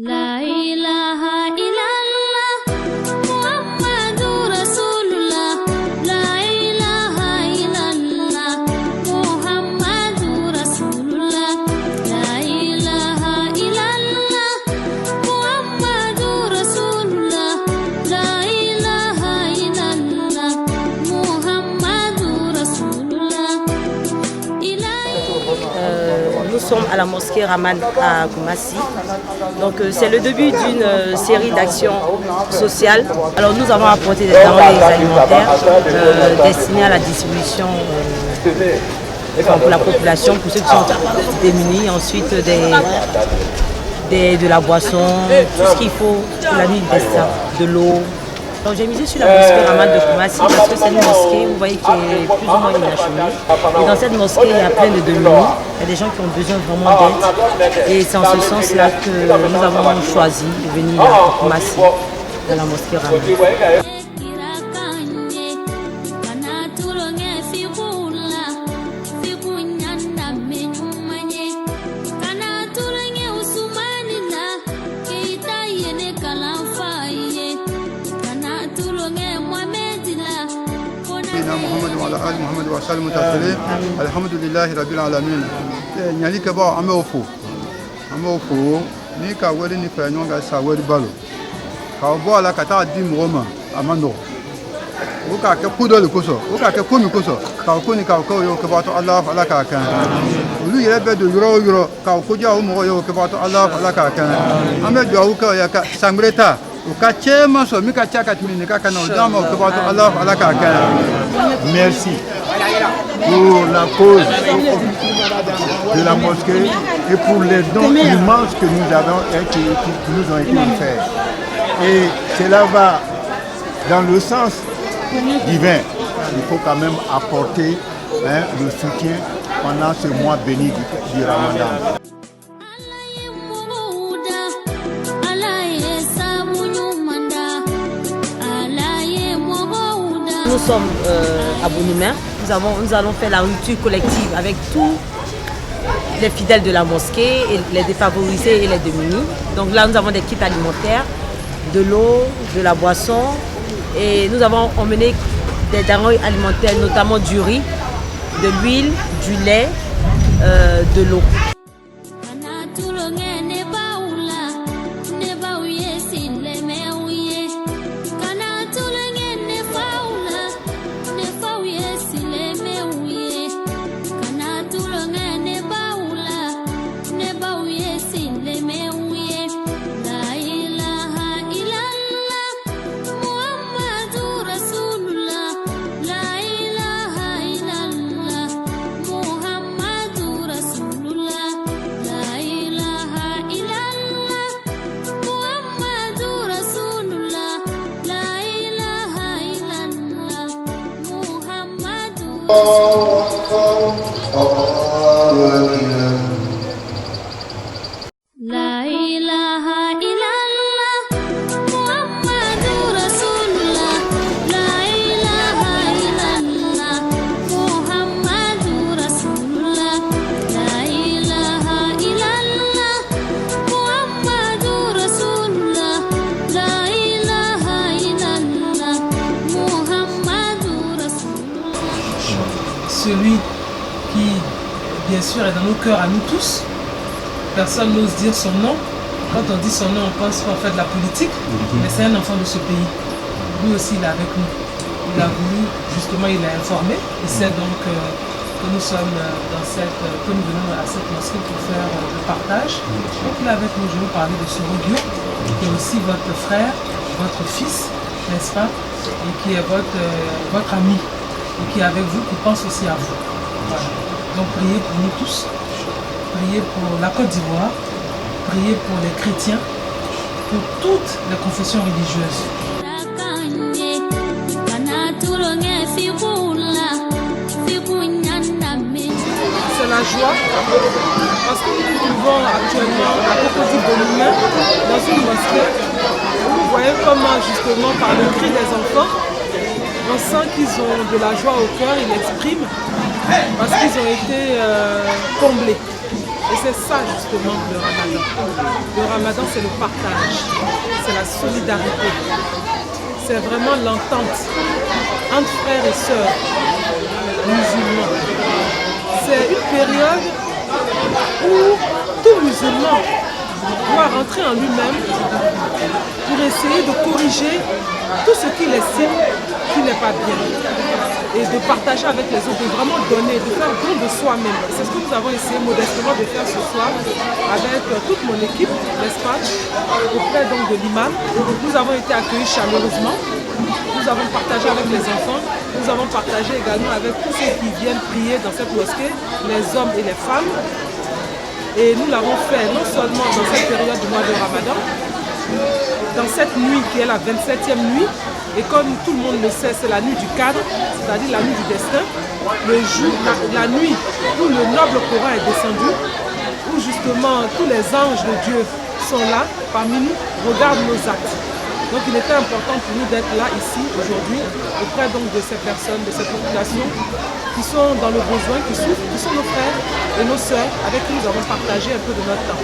La ilaha illallah Muhammadur Rasulullah. La ilaha illallah Muhammadur Rasulullah. La ilaha illallah Muhammadur Rasulullah. La ilaha illallah Muhammadur Rasulullah. Nous sommes à la mosquée Rahman à Koumassi. Donc c'est le début d'une série d'actions sociales. Alors nous avons apporté des denrées alimentaires destinées à la distribution pour la population, pour ceux qui sont démunis. Ensuite de la boisson, tout ce qu'il faut pour la nuit de destin, de l'eau. Donc j'ai misé sur la mosquée Rahman de Koumassi parce que c'est une mosquée, vous voyez, qui est plus ou moins inachevée. Et dans cette mosquée, il y a plein de démunis. Il y a des gens qui ont besoin vraiment d'aide. Et c'est en ce sens-là que nous avons choisi de venir à Koumassi, dans la mosquée Rahman. محمد وعلى آل محمد وسلم تسليما الحمد لله رب العالمين nyali ke ba amofo ni ka wori ni fa nyonga sa wori balo ka bo ala ka ta di moma amano o ka ke kudo le koso o ka ke komi koso ka ko ni ka ko yo ke ba to Allah ala ka kan ulu yele be do yoro ka ko ja o mo yo ke ba to Allah ala ka kan ame do o ka ya ka samreta Merci pour la cause de la mosquée et pour les dons immenses que nous avons et qui nous ont été offerts. Et cela va dans le sens divin. Il faut quand même apporter le soutien pendant ce mois béni du Ramadan. Nous sommes à Bounimer. Nous allons faire la rupture collective avec tous les fidèles de la mosquée, et les défavorisés et les démunis. Donc là, nous avons des kits alimentaires, de l'eau, de la boisson. Et nous avons emmené des denrées alimentaires, notamment du riz, de l'huile, du lait, de l'eau. La ilaha illallah Muhammadur Rasulullah. La ilaha illallah Muhammadur Rasulullah. La ilaha illallah Muhammadur Rasulullah. La ilaha illallah Muhammadur Rasulullah. Celui qui, bien sûr, est dans nos cœurs à nous tous. Personne n'ose dire son nom. Quand on dit son nom, on pense qu'on fait de la politique, mais c'est un enfant de ce pays. Lui aussi, il est avec nous. Il a voulu, justement, il a informé. Il sait donc que nous sommes que nous venons à cette mosquée pour faire le partage. Donc il est avec nous. Je vais vous parler de ce Rodio, qui est aussi votre frère, votre fils, n'est-ce pas, et qui est votre ami, et qui est avec vous, qui pense aussi à vous. Voilà. Donc priez pour nous tous. Priez pour la Côte d'Ivoire, priez pour les chrétiens, pour toutes les confessions religieuses. C'est la joie parce que nous vivons actuellement à côté de Bounimer, dans une mosquée. Vous voyez comment justement par le cri des enfants, on sent qu'ils ont de la joie au cœur, ils l'expriment parce qu'ils ont été comblés. Et c'est ça justement le ramadan. Le ramadan, c'est le partage, c'est la solidarité, c'est vraiment l'entente entre frères et sœurs musulmans. C'est une période où tout musulman doit rentrer en lui-même pour essayer de corriger tout ce qu'il estime qui n'est pas bien et de partager avec les autres, de vraiment donner, de faire don de soi-même. C'est ce que nous avons essayé modestement de faire ce soir avec toute mon équipe, n'est-ce pas, auprès donc de l'imam. Nous avons été accueillis chaleureusement, nous avons partagé avec les enfants, nous avons partagé également avec tous ceux qui viennent prier dans cette mosquée, les hommes et les femmes. Et nous l'avons fait non seulement dans cette période du mois de Ramadan, dans cette nuit qui est la 27e nuit, et comme tout le monde le sait, c'est la nuit du cadre, c'est-à-dire la nuit du destin, le jour, la nuit où le noble Coran est descendu, où justement tous les anges de Dieu sont là, parmi nous, regardent nos actes. Donc il était important pour nous d'être là, ici, aujourd'hui, auprès donc de ces personnes, de ces populations qui sont dans le besoin, qui souffrent, qui sont nos frères et nos sœurs, avec qui nous avons partagé un peu de notre temps.